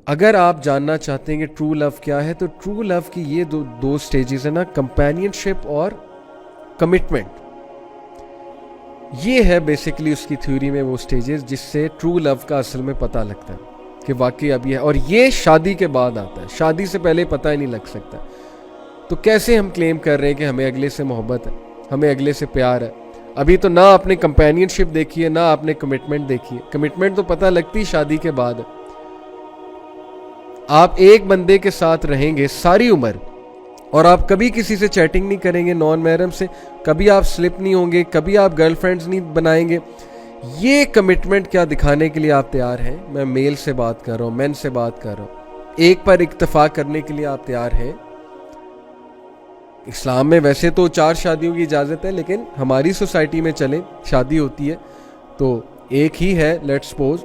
अगर आप जानना चाहते हैं कि ट्रू लव क्या है, तो ट्रू लव की ये दो स्टेजेस है ना, कंपेनियनशिप और कमिटमेंट। ये है बेसिकली उसकी थ्योरी में वो स्टेजेस जिससे ट्रू लव का असल में पता लगता है कि वाकई अब ये है। और ये शादी के बाद आता है, शादी से पहले पता ही नहीं लग सकता। तो कैसे हम क्लेम कर रहे हैं कि हमें अगले से मोहब्बत है, हमें अगले से प्यार है? अभी तो ना आपने कंपेनियनशिप देखी है, ना आपने कमिटमेंट देखी है। कमिटमेंट तो पता लगती शादी के बाद है। आप एक बंदे के साथ रहेंगे सारी उम्र और आप कभी किसी से चैटिंग नहीं करेंगे नॉन महरम से, कभी आप स्लिप नहीं होंगे, कभी आप गर्लफ्रेंड्स नहीं बनाएंगे। ये कमिटमेंट क्या दिखाने के लिए आप तैयार हैं? मैं मेल से बात कर रहा हूं, मेन से बात कर रहा हूं। एक पर इक्तफा करने के लिए आप तैयार हैं? इस्लाम में वैसे तो 4 शादियों की इजाज़त है, लेकिन हमारी सोसाइटी में चले शादी होती है तो एक ही है, लेट्स सपोज।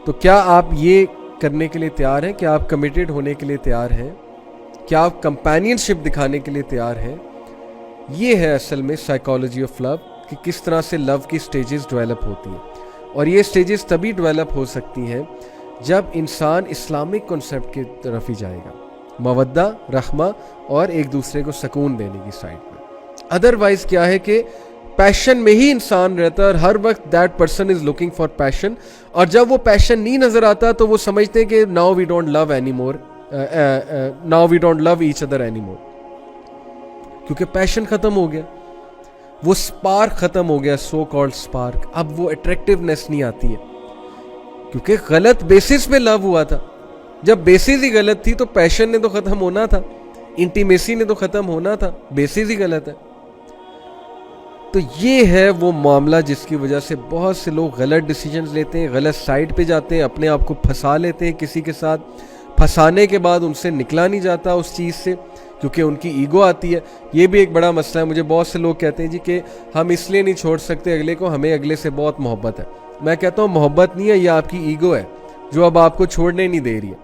तो क्या आप ये करने के लिए तैयार हैं? क्या आप कमिटेड होने के लिए तैयार हैं? क्या आप कंपेनियनशिप दिखाने के लिए तैयार हैं? ये है असल में साइकोलॉजी ऑफ लव, कि किस तरह से लव की स्टेजेस डेवलप होती हैं। और ये स्टेजेस तभी डेवलप हो सकती हैं जब इंसान इस्लामिक कॉन्सेप्ट की तरफ ही जाएगा, मवद्दा, रहमा और एक दूसरे को सुकून देने की साइड में। अदरवाइज क्या है कि पैशन में ही इंसान रहता है और हर वक्त that person is looking for passion, और जब वो पैशन नहीं नजर आता तो वो समझते हैं कि now we don't love any more, now we don't love each other any more, क्योंकि पैशन खत्म हो गया, वो स्पार्क खत्म हो गया, सो कॉल्ड स्पार्क। अब वो अट्रैक्टिवनेस नहीं आती है क्योंकि गलत बेसिस पे लव हुआ था। जब बेसिस ही गलत थी तो पैशन ने तो खत्म होना था, इंटीमेसी ने तो खत्म होना था, बेसिस ही गलत है। तो ये है वो मामला जिसकी वजह से बहुत से लोग गलत डिसीजंस लेते हैं, गलत साइड पे जाते हैं, अपने आप को फंसा लेते हैं किसी के साथ। फंसाने के बाद उनसे निकला नहीं जाता उस चीज़ से, क्योंकि उनकी ईगो आती है। ये भी एक बड़ा मसला है। मुझे बहुत से लोग कहते हैं जी कि हम इसलिए नहीं छोड़ सकते अगले को, हमें अगले से बहुत मोहब्बत है। मैं कहता हूँ मोहब्बत नहीं है, ये आपकी ईगो है जो अब आपको छोड़ने नहीं दे रही है।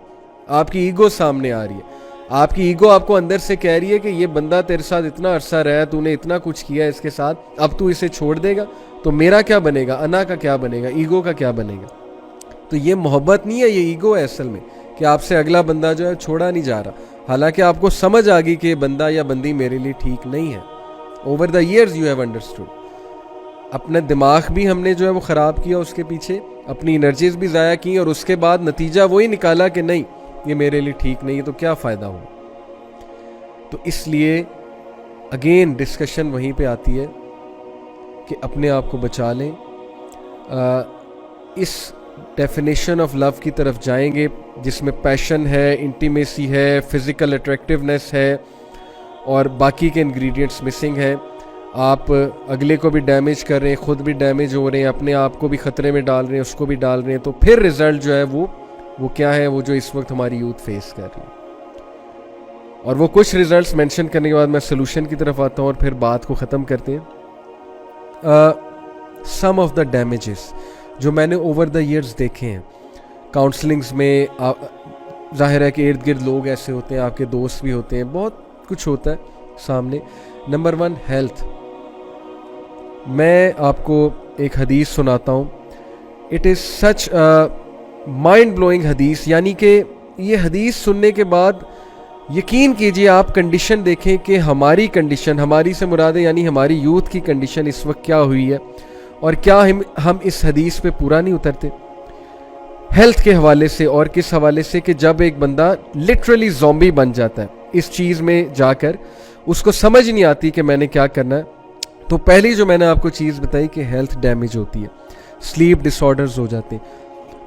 आपकी ईगो सामने आ रही है, आपकी ईगो आपको अंदर से कह रही है कि ये बंदा तेरे साथ इतना अरसा रहा, तूने इतना कुछ किया इसके साथ, अब तू इसे छोड़ देगा तो मेरा क्या बनेगा, अना का क्या बनेगा, ईगो का क्या बनेगा? तो ये मोहब्बत नहीं है, ये ईगो है असल में, कि आपसे अगला बंदा जो है छोड़ा नहीं जा रहा। हालांकि आपको समझ आ गई कि ये बंदा या बंदी मेरे लिए ठीक नहीं है। Over the years you have understood. अपना दिमाग भी हमने जो है वो ख़राब किया उसके पीछे, अपनी एनर्जीज भी ज़ाया की, और उसके बाद नतीजा वही निकाला कि नहीं ये मेरे लिए ठीक नहीं है, तो क्या फ़ायदा हुआ? तो इसलिए अगेन डिस्कशन वहीं पे आती है कि अपने आप को बचा लें। इस डेफिनेशन ऑफ लव की तरफ जाएंगे जिसमें पैशन है, इंटीमेसी है, फिज़िकल अट्रैक्टिवनेस है और बाकी के इंग्रेडिएंट्स मिसिंग हैं। आप अगले को भी डैमेज कर रहे हैं, ख़ुद भी डैमेज हो रहे हैं, अपने आप को भी ख़तरे में डाल रहे हैं, उसको भी डाल रहे हैं। तो फिर रिज़ल्ट जो है वो क्या है, वो जो इस वक्त हमारी यूथ फेस कर रही है। और वो कुछ रिजल्ट्स मेंशन करने के बाद मैं सोल्यूशन की तरफ आता हूँ और फिर बात को ख़त्म करते हैं। सम ऑफ द डैमेजेस जो मैंने ओवर द ईयर्स देखे हैं काउंसलिंग्स में, जाहिर है कि इर्द गिर्द लोग ऐसे होते हैं, आपके दोस्त भी होते हैं, बहुत कुछ होता है सामने। Number 1 health. मैं आपको एक हदीस सुनाता हूँ। It is such mind blowing हदीस, यानी कि ये हदीस सुनने के बाद यकीन कीजिए आप कंडीशन देखें कि हमारी कंडीशन, हमारी से मुराद है यानी हमारी यूथ की कंडीशन इस वक्त क्या हुई है, और क्या हम इस हदीस पे पूरा नहीं उतरते हेल्थ के हवाले से। और किस हवाले से कि जब एक बंदा लिटरली ज़ॉम्बी बन जाता है इस चीज़ में जाकर, उसको समझ नहीं आती कि मैंने क्या करना है। तो पहली जो मैंने आपको चीज़ बताई कि हेल्थ डैमेज होती है, स्लीप डिसऑर्डर्स हो जाते हैं,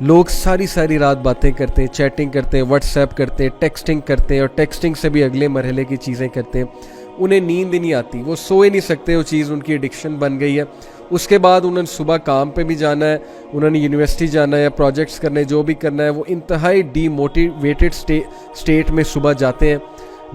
लोग सारी रात बातें करते हैं, चैटिंग करते हैं, व्हाट्सएप करते हैं, टेक्सटिंग करते हैं, और टेक्सटिंग से भी अगले मरहले की चीज़ें करते हैं। उन्हें नींद ही नहीं आती, वो सो ही नहीं सकते, वो चीज़ उनकी एडिक्शन बन गई है। उसके बाद उन्होंने सुबह काम पे भी जाना है, उन्होंने यूनिवर्सिटी जाना है या प्रोजेक्ट्स करने, जो भी करना है, वो इंतहाई डीमोटिवेटेड स्टेट में सुबह जाते हैं।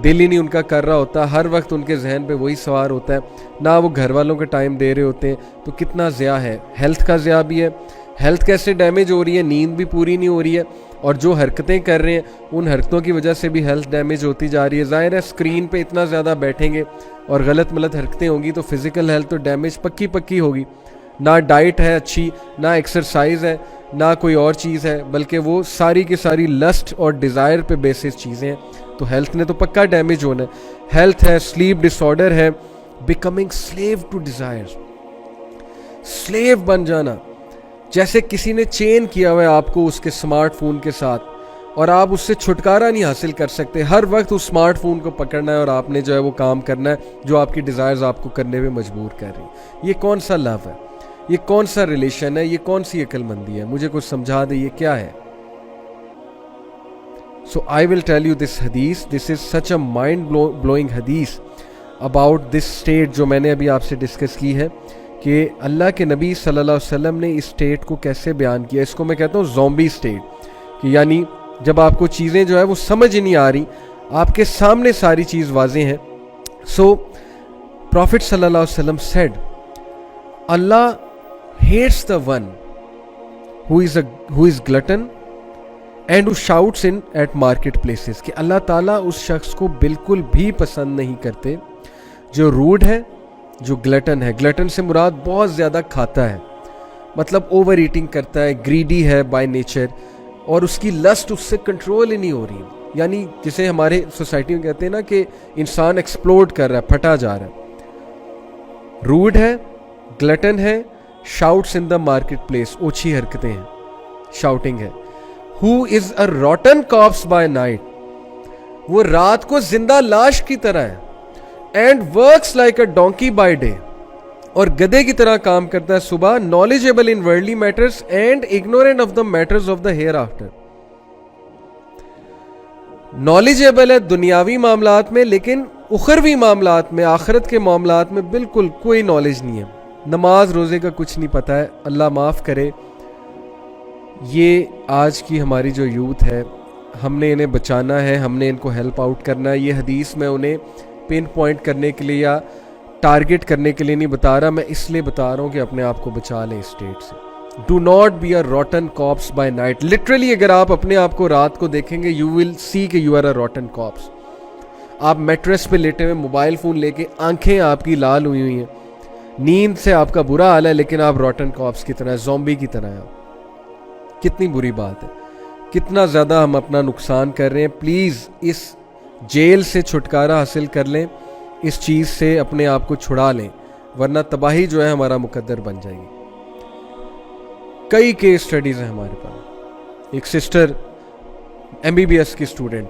दिल ही नहीं उनका कर रहा होता, हर वक्त उनके जहन पे वही सवार होता है, ना वो घर वालों के टाइम दे रहे होते हैं। तो कितना ज़िया है, हेल्थ का ज़िया भी है। हेल्थ कैसे डैमेज हो रही है, नींद भी पूरी नहीं हो रही है, और जो हरकतें कर रहे हैं उन हरकतों की वजह से भी हेल्थ डैमेज होती जा रही है। ज़ाहिर है स्क्रीन पे इतना ज़्यादा बैठेंगे और गलत मलत हरकतें होंगी तो फिज़िकल हेल्थ तो डैमेज पक्की होगी। ना डाइट है अच्छी, ना एक्सरसाइज है, ना कोई और चीज़ है, बल्कि वो सारी की सारी लस्ट और डिज़ायर पे बेसिस चीज़ें हैं। तो हेल्थ ने तो पक्का डैमेज होना है। हेल्थ है, स्लीप डिसऑर्डर है, becoming slave to desire, slave बन जाना। जैसे किसी ने चेन किया हुआ है आपको उसके स्मार्टफोन के साथ और आप उससे छुटकारा नहीं हासिल कर सकते। हर वक्त उस स्मार्टफोन को पकड़ना है और आपने जो है वो काम करना है जो आपकी डिज़ायर्स आपको करने में मजबूर कर रही है। ये कौन सा लव है? ये कौन सा रिलेशन है? ये कौन सी अक्लमंदी है? मुझे कुछ समझा दे, ये क्या है? So I will tell you this hadith, this is such a mind blowing hadith about this state जो मैंने अभी आपसे डिस्कस की है कि अल्लाह के नबी सल्लल्लाहु अलैहि वसल्लम ने इस स्टेट को कैसे बयान किया। इसको मैं कहता हूँ ज़ॉम्बी स्टेट, कि यानी जब आपको चीज़ें जो है वो समझ ही नहीं आ रही, आपके सामने सारी चीज़ वाज़ेह है। सो प्रॉफिट सल्लल्लाहु अलैहि वसल्लम सेड, अल्लाह hates the one who is glutton and who shouts in at market places, कि अल्लाह ताला उस शख्स को बिल्कुल भी पसंद नहीं करते जो रूड है, जो ग्लटन है। ग्लटन से मुराद बहुत ज़्यादा खाता है, मतलब ओवर ईटिंग करता है, ग्रीडी है बाय नेचर, और उसकी लस्ट उससे कंट्रोल ही नहीं हो रही। यानी जिसे हमारे सोसाइटी में कहते हैं ना कि इंसान एक्सप्लोड कर रहा है, फटा जा रहा है। रूड है, ग्लटन है, shouts in the market place, ओछी हरकतें हैं, शाउटिंग है। Who is a rotten corpse by night, वो रात को जिंदा लाश की तरह है। And works like a donkey by day, और गधे की तरह काम करता है सुबह। Knowledgeable in worldly matters and ignorant of the matters of the hereafter, knowledgeable है दुनियावी मामलात में, लेकिन उखरवी मामलात में, आखिरत के मामलात में बिल्कुल कोई नॉलेज नहीं है। नमाज रोज़े का कुछ नहीं पता है। अल्लाह माफ़ करे, ये आज की हमारी जो यूथ है, हमने इन्हें बचाना है, हमने इनको हेल्प आउट करना है। ये हदीस मैं उन्हें पिन पॉइंट करने के लिए या टारगेट करने के लिए नहीं बता रहा, मैं इसलिए बता रहा हूँ कि अपने आप को बचा लें इस स्टेट से। Do not be a rotten corpse by night. Literally अगर आप अपने आप को रात को देखेंगे, यू विल सी कि you are a rotten corpse. आप मैट्रेस पे लेटे हुए मोबाइल फ़ोन लेके, आंखें आपकी लाल हुई हुई हैं, नींद से आपका बुरा हाल है, लेकिन आप रॉटन कॉप्स की तरह, ज़ॉम्बी की तरह हैं। कितनी बुरी बात है, कितना ज़्यादा हम अपना नुकसान कर रहे हैं। प्लीज़ इस जेल से छुटकारा हासिल कर लें, इस चीज़ से अपने आप को छुड़ा लें, वरना तबाही जो है हमारा मुकद्दर बन जाएगी। कई केस स्टडीज़ हैं हमारे पास। एक सिस्टर MBBS की स्टूडेंट,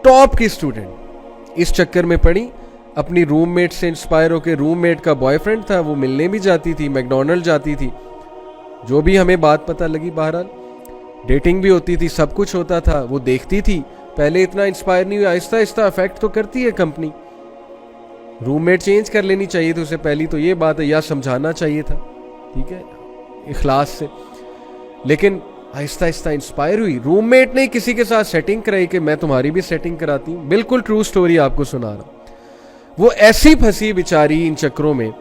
टॉप की स्टूडेंट, इस चक्कर में पड़ी, अपनी रूममेट से इंस्पायर होकर, रूममेट का बॉयफ्रेंड था, वो मिलने भी जाती थी, मैकडोनल्ड जाती थी, जो भी हमें बात पता लगी, बहरहाल डेटिंग भी होती थी, सब कुछ होता था, वो देखती थी। पहले इतना इंस्पायर नहीं हुई, आहिस्ता आहिस्ता अफेक्ट तो करती है कंपनी। रूममेट चेंज कर लेनी चाहिए थी उसे, पहली तो ये बात है, या समझाना चाहिए था, ठीक है, इखलास से। लेकिन आहिस्ता आहिस्ता इंस्पायर हुई, रूममेट ने किसी के साथ सेटिंग कराई कि मैं तुम्हारी भी सेटिंग कराती हूँ। बिल्कुल ट्रू स्टोरी आपको सुना रहा हूँ। वो ऐसी फंसी बेचारी इन चक्करों में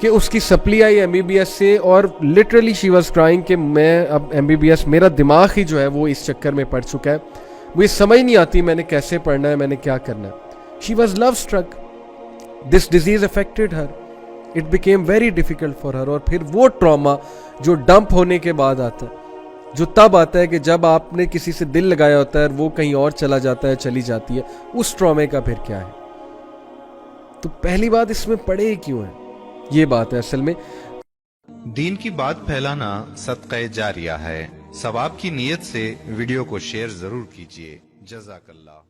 कि उसकी सप्ली आई MBBS से, और लिटरली शी वाज क्राइंग कि मैं अब MBBS, मेरा दिमाग ही जो है वो इस चक्कर में पड़ चुका है, मुझे समझ नहीं आती मैंने कैसे पढ़ना है, मैंने क्या करना है। She was love struck, this disease affected her, it became very difficult for her. और फिर वो ट्रॉमा जो डंप होने के बाद आता है, जो तब आता है कि जब आपने किसी से दिल लगाया होता है, वो कहीं और चला जाता है, चली जाती है, उस ट्रॉमे का फिर क्या है। तो पहली बात, इसमें पड़े क्यों है, ये बात है असल में। दीन की बात फैलाना सदक़े जारिया है। सवाब की नीयत से वीडियो को शेयर जरूर कीजिए। जज़ाकल्लाह।